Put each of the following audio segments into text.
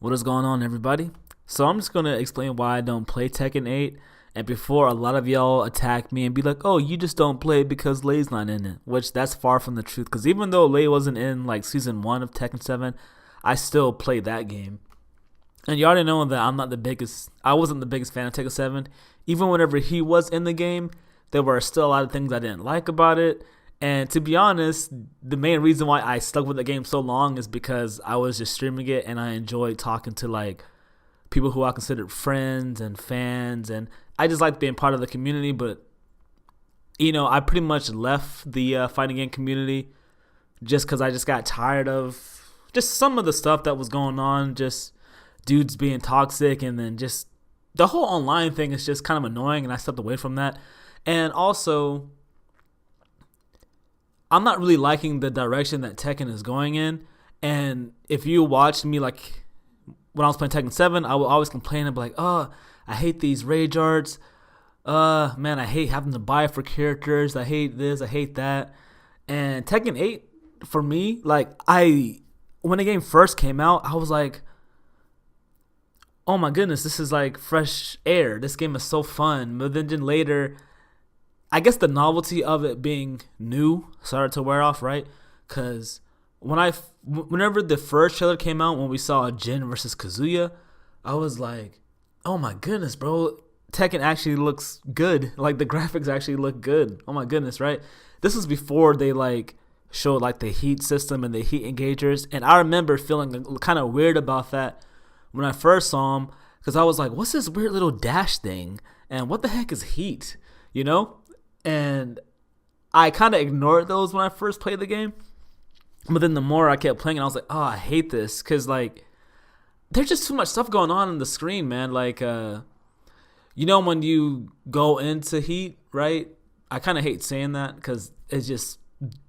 What is going on, everybody? So I'm just gonna explain why I don't play Tekken 8. And before a lot of y'all attack me and be like, "Oh, you just don't play it because Lay's not in it," which that's far from the truth. Because even though Lay wasn't in like season one of Tekken 7, I still played that game. And you already know that I'm not the biggest. I wasn't the biggest fan of Tekken 7. Even whenever he was in the game, there were still a lot of things I didn't like about it. And to be honest, the main reason why I stuck with the game so long is because I was just streaming it and I enjoyed talking to like people who I considered friends and fans, and I just liked being part of the community. But I pretty much left the fighting game community just because I just got tired of just some of the stuff that was going on, just dudes being toxic, and then just the whole online thing is just kind of annoying, and I stepped away from that. And also, I'm not really liking the direction that Tekken is going in. And if you watched me, like, when I was playing Tekken 7, I would always complain and be like, "Oh, I hate these rage arts. Man, I hate having to buy for characters. I hate this. I hate that." And Tekken 8, for me, like, when the game first came out, I was like, "Oh my goodness, this is like fresh air. This game is so fun." But then later, I guess the novelty of it being new started to wear off, right? Because whenever the first trailer came out, when we saw Jin versus Kazuya, I was like, "Oh my goodness, bro, Tekken actually looks good. Like, the graphics actually look good. Oh my goodness, right?" This was before they like showed like the heat system and the heat engagers, and I remember feeling kind of weird about that when I first saw them, because I was like, "What's this weird little dash thing? And what the heck is heat?" You know? And I kind of ignored those when I first played the game. But then the more I kept playing it, I was like, "Oh, I hate this." Because, like, there's just too much stuff going on the screen, man. Like, when you go into heat, right? I kind of hate saying that because it's just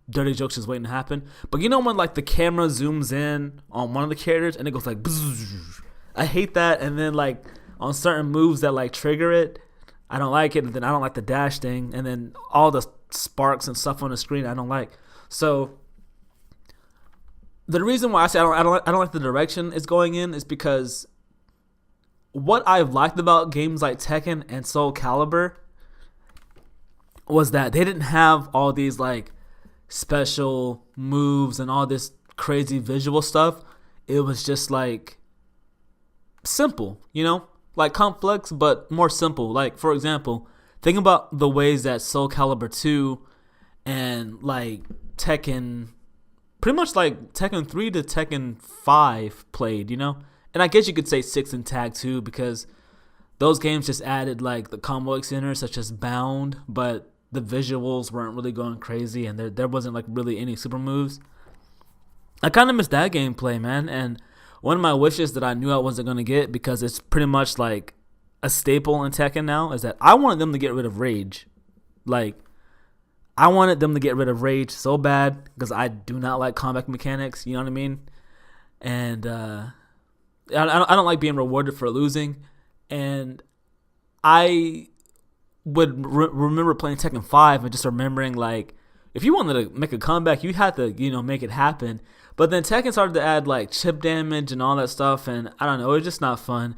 dirty jokes just waiting to happen. But when, like, the camera zooms in on one of the characters and it goes like, bzzz, I hate that. And then, like, on certain moves that, like, trigger it, I don't like it. And then I don't like the dash thing. And then all the sparks and stuff on the screen I don't like. So the reason why I say I don't like the direction it's going in is because what I've liked about games like Tekken and Soul Calibur was that they didn't have all these like special moves and all this crazy visual stuff. It was just like simple, like complex but more simple. Like, for example, think about the ways that Soul Calibur 2 and like Tekken, pretty much like Tekken 3 to Tekken 5 played, And I guess you could say 6 and Tag 2 because those games just added like the combo extenders such as Bound, but the visuals weren't really going crazy and there wasn't like really any super moves. I kind of missed that gameplay, man. And one of my wishes that I knew I wasn't going to get, because it's pretty much like a staple in Tekken now, is that I wanted them to get rid of Rage. Like, I wanted them to get rid of Rage so bad because I do not like combat mechanics, you know what I mean? And I don't like being rewarded for losing. And I would remember playing Tekken 5 and just remembering, like, if you wanted to make a comeback, you had to, make it happen. But then Tekken started to add like chip damage and all that stuff, and I don't know, it was just not fun.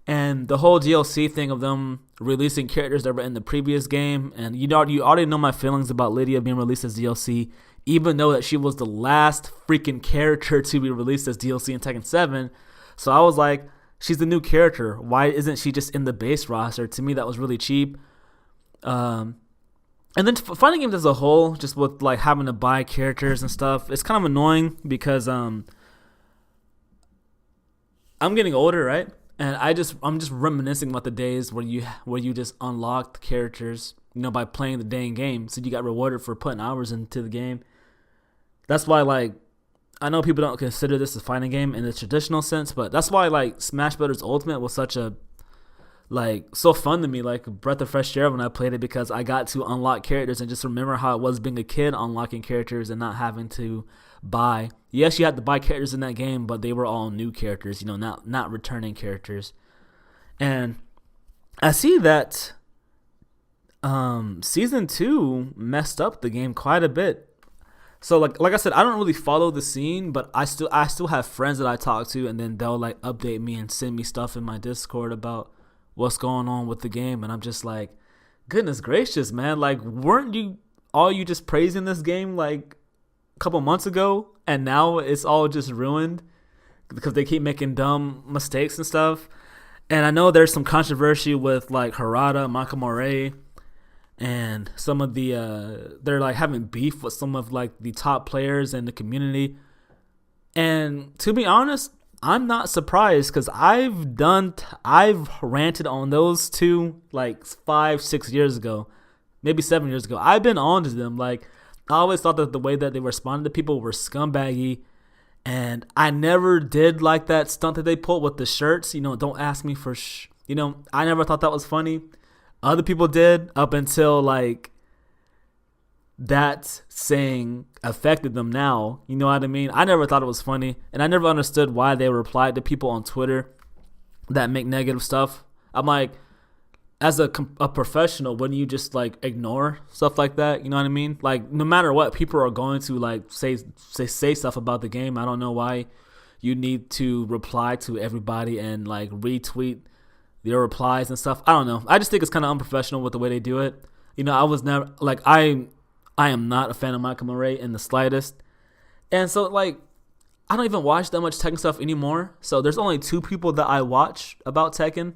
And the whole DLC thing of them releasing characters that were in the previous game, and you already know my feelings about Lydia being released as DLC, even though that she was the last freaking character to be released as DLC in Tekken 7. So I was like, she's the new character. Why isn't she just in the base roster? To me, that was really cheap. And then fighting games as a whole, just with like having to buy characters and stuff, it's kind of annoying because I'm getting older, right? And I'm just reminiscing about the days where you just unlocked characters, by playing the dang game. So you got rewarded for putting hours into the game. That's why, like, I know people don't consider this a fighting game in the traditional sense, but that's why like Smash Brothers Ultimate was such a so fun to me, like a breath of fresh air when I played it, because I got to unlock characters and just remember how it was being a kid unlocking characters and not having to buy. Yes, you had to buy characters in that game, but they were all new characters, not returning characters. And I see that Season 2 messed up the game quite a bit. So like I said, I don't really follow the scene, but I still have friends that I talk to, and then they'll like update me and send me stuff in my Discord about what's going on with the game, and I'm just like, goodness gracious, man! Like, weren't you all you just praising this game like a couple months ago, and now it's all just ruined because they keep making dumb mistakes and stuff. And I know there's some controversy with like Harada, Makamore, and some of the they're like having beef with some of like the top players in the community. And to be honest, I'm not surprised because I've ranted on those two like 5-6 years ago, maybe 7 years ago. I've been on to them. Like, I always thought that the way that they responded to people were scumbaggy, and I never did like that stunt that they pulled with the shirts. Don't ask me for I never thought that was funny. Other people did, up until like that saying affected them now. You know what I mean? I never thought it was funny, and I never understood why they replied to people on Twitter that make negative stuff. I'm like, as a professional, wouldn't you just like ignore stuff like that? You know what I mean? Like, no matter what, people are going to like say stuff about the game. I don't know why you need to reply to everybody and like retweet their replies and stuff. I don't know. I just think it's kind of unprofessional with the way they do it. I was never like I am not a fan of Michael Murray in the slightest, and so like I don't even watch that much Tekken stuff anymore. So there's only two people that I watch about Tekken.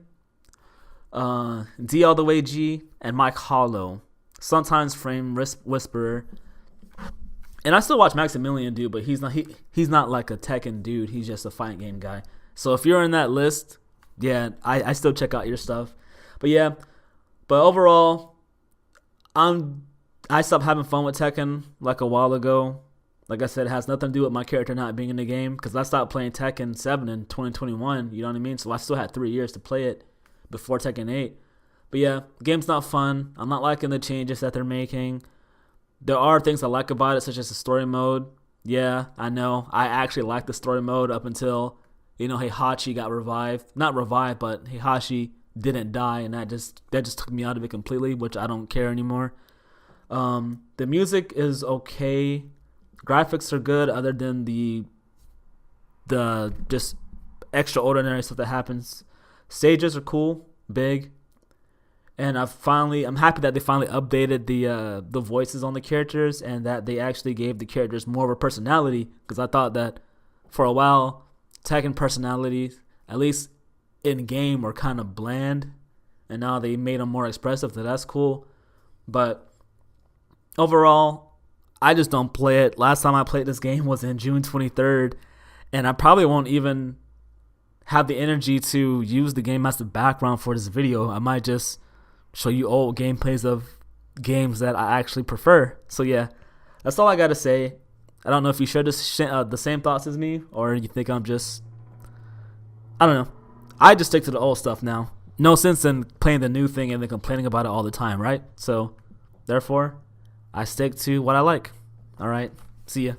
D all the way G and Mike Hollow, sometimes Frame Whisperer, and I still watch Maximilian dude, but he's not like a Tekken dude. He's just a fighting game guy. So if you're in that list, yeah, I still check out your stuff. But yeah, but overall, I stopped having fun with Tekken like a while ago. Like I said, it has nothing to do with my character not being in the game, because I stopped playing Tekken 7 in 2021. You know what I mean? So I still had 3 years to play it before Tekken 8. But yeah, the game's not fun. I'm not liking the changes that they're making. There are things I like about it, such as the story mode. Yeah, I know. I actually like the story mode up until, Heihachi got revived. Not revived, but Heihachi didn't die, and that just took me out of it completely, which I don't care anymore. The music is okay. Graphics are good, other than the just extraordinary stuff that happens. Stages are cool, big, and I'm happy that they finally updated the voices on the characters, and that they actually gave the characters more of a personality, because I thought that for a while Tekken personalities, at least in game, were kind of bland, and now they made them more expressive, so that's cool. But overall, I just don't play it. Last time I played this game was in June 23rd, and I probably won't even have the energy to use the game as the background for this video. I might just show you old gameplays of games that I actually prefer. So yeah, that's all I gotta say. I don't know if you share the same thoughts as me, or you think I'm just, I don't know. I just stick to the old stuff now. No sense in playing the new thing and then complaining about it all the time, right? So therefore, I stick to what I like. All right, see ya.